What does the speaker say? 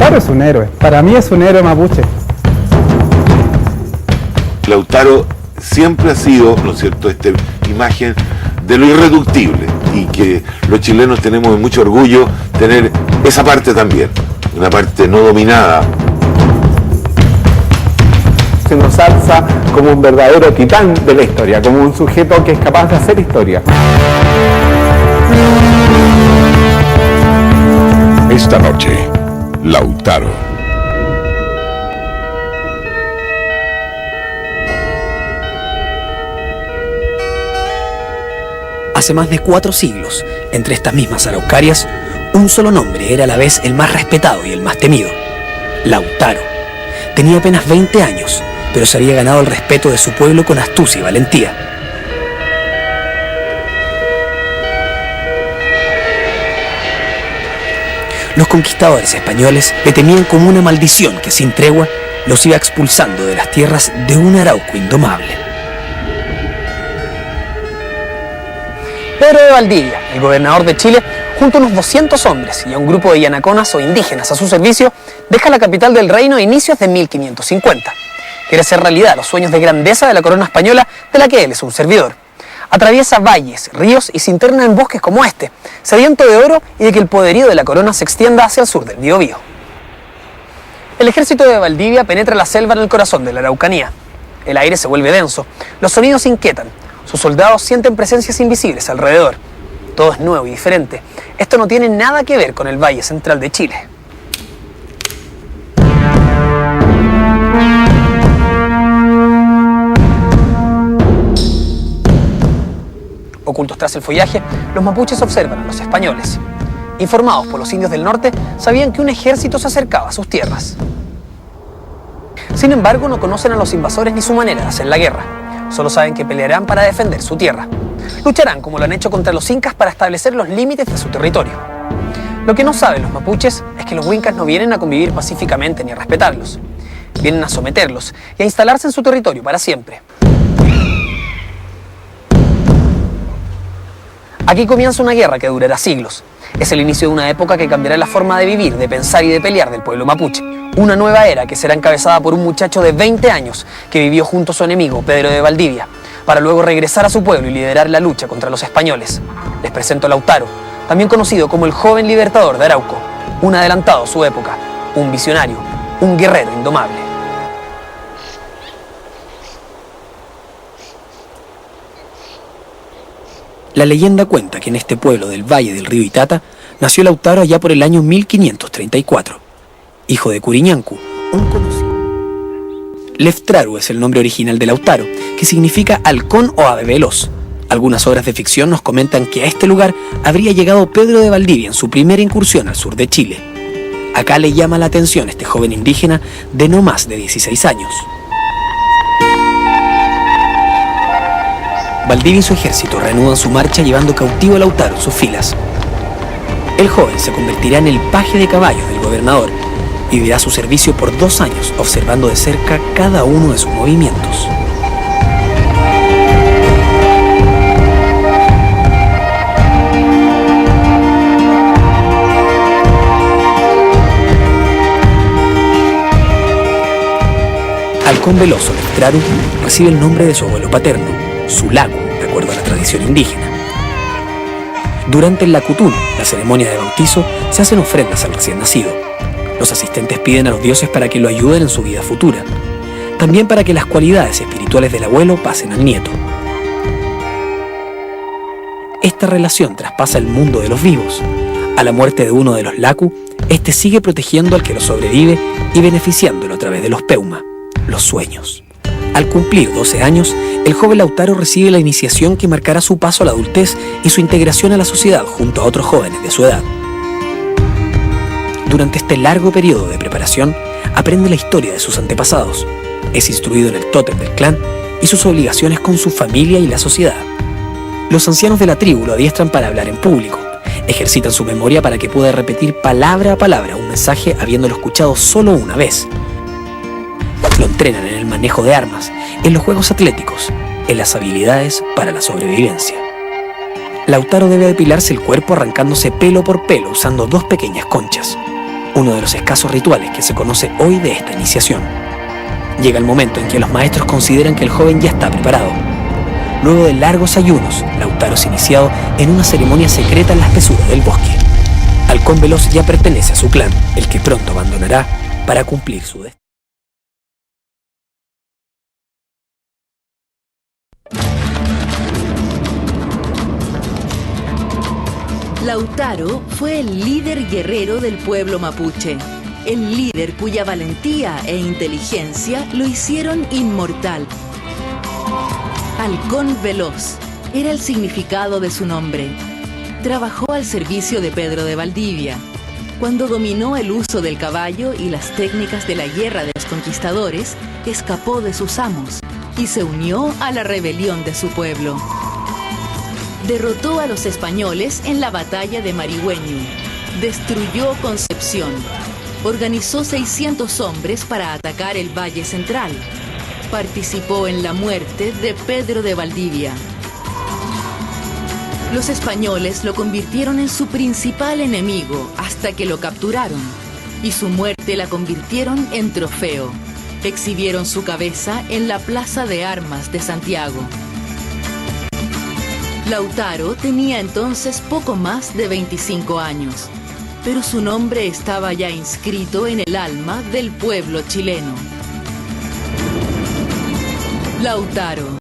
Lautaro es un héroe. Para mí es un héroe mapuche. Lautaro siempre ha sido, ¿no es cierto?, esta imagen de lo irreductible, y que los chilenos tenemos mucho orgullo tener esa parte también, una parte no dominada. Se nos alza como un verdadero titán de la historia, como un sujeto que es capaz de hacer historia. Esta noche, Lautaro. Hace más de 4 siglos, entre estas mismas araucarias, un solo nombre era a la vez el más respetado y el más temido: Lautaro. Tenía apenas 20 años, pero se había ganado el respeto de su pueblo con astucia y valentía. Los conquistadores españoles le temían como una maldición que sin tregua los iba expulsando de las tierras de un Arauco indomable. Pedro de Valdivia, el gobernador de Chile, junto a unos 200 hombres y a un grupo de yanaconas o indígenas a su servicio, deja la capital del reino a inicios de 1550. Quiere hacer realidad los sueños de grandeza de la corona española, de la que él es un servidor. Atraviesa valles, ríos y se interna en bosques como este, sediento de oro y de que el poderío de la corona se extienda hacia el sur del Biobío. El ejército de Valdivia penetra la selva en el corazón de la Araucanía. El aire se vuelve denso, los sonidos inquietan, sus soldados sienten presencias invisibles alrededor. Todo es nuevo y diferente. Esto no tiene nada que ver con el Valle Central de Chile. Ocultos tras el follaje, los mapuches observan a los españoles. Informados por los indios del norte, sabían que un ejército se acercaba a sus tierras. Sin embargo, no conocen a los invasores ni su manera de hacer la guerra. Solo saben que pelearán para defender su tierra. Lucharán como lo han hecho contra los incas para establecer los límites de su territorio. Lo que no saben los mapuches es que los huincas no vienen a convivir pacíficamente ni a respetarlos. Vienen a someterlos y a instalarse en su territorio para siempre. Aquí comienza una guerra que durará siglos. Es el inicio de una época que cambiará la forma de vivir, de pensar y de pelear del pueblo mapuche. Una nueva era que será encabezada por un muchacho de 20 años que vivió junto a su enemigo, Pedro de Valdivia, para luego regresar a su pueblo y liderar la lucha contra los españoles. Les presento a Lautaro, también conocido como el joven libertador de Arauco, un adelantado a su época, un visionario, un guerrero indomable. La leyenda cuenta que en este pueblo del valle del río Itata nació Lautaro allá por el año 1534. Hijo de Curiñancu, un conocido. Leftraru es el nombre original de Lautaro, que significa halcón o ave veloz. Algunas obras de ficción nos comentan que a este lugar habría llegado Pedro de Valdivia en su primera incursión al sur de Chile. Acá le llama la atención este joven indígena de no más de 16 años. Valdivia y su ejército reanudan su marcha llevando cautivo a Lautaro en sus filas. El joven se convertirá en el paje de caballos del gobernador y vivirá a su servicio por 2 años, observando de cerca cada uno de sus movimientos. Halcón veloz o Leftraru recibe el nombre de su abuelo paterno, Sulacu, de acuerdo a la tradición indígena. Durante el Lacutún, la ceremonia de bautizo, se hacen ofrendas al recién nacido. Los asistentes piden a los dioses para que lo ayuden en su vida futura, también para que las cualidades espirituales del abuelo pasen al nieto. Esta relación traspasa el mundo de los vivos. A la muerte de uno de los Lacu, este sigue protegiendo al que lo sobrevive y beneficiándolo a través de los Peuma, los sueños. Al cumplir 12 años, el joven Lautaro recibe la iniciación que marcará su paso a la adultez y su integración a la sociedad junto a otros jóvenes de su edad. Durante este largo periodo de preparación, aprende la historia de sus antepasados, es instruido en el tótem del clan y sus obligaciones con su familia y la sociedad. Los ancianos de la tribu lo adiestran para hablar en público, ejercitan su memoria para que pueda repetir palabra a palabra un mensaje habiéndolo escuchado solo una vez. Lo entrenan en el manejo de armas, en los juegos atléticos, en las habilidades para la sobrevivencia. Lautaro debe depilarse el cuerpo arrancándose pelo por pelo usando 2 pequeñas conchas. uno de los escasos rituales que se conoce hoy de esta iniciación. Llega el momento en que los maestros consideran que el joven ya está preparado. Luego de largos ayunos, Lautaro es iniciado en una ceremonia secreta en la espesura del bosque. Halcón Veloz ya pertenece a su clan, el que pronto abandonará para cumplir su destino. Lautaro fue el líder guerrero del pueblo mapuche, el líder cuya valentía e inteligencia lo hicieron inmortal. Halcón Veloz era el significado de su nombre. Trabajó al servicio de Pedro de Valdivia. Cuando dominó el uso del caballo y las técnicas de la guerra de los conquistadores, escapó de sus amos y se unió a la rebelión de su pueblo. Derrotó a los españoles en la batalla de Marihueño, destruyó Concepción, organizó 600 hombres para atacar el Valle Central, participó en la muerte de Pedro de Valdivia. Los españoles lo convirtieron en su principal enemigo hasta que lo capturaron, y su muerte la convirtieron en trofeo. Exhibieron su cabeza en la Plaza de Armas de Santiago. Lautaro tenía entonces poco más de 25 años, pero su nombre estaba ya inscrito en el alma del pueblo chileno. Lautaro.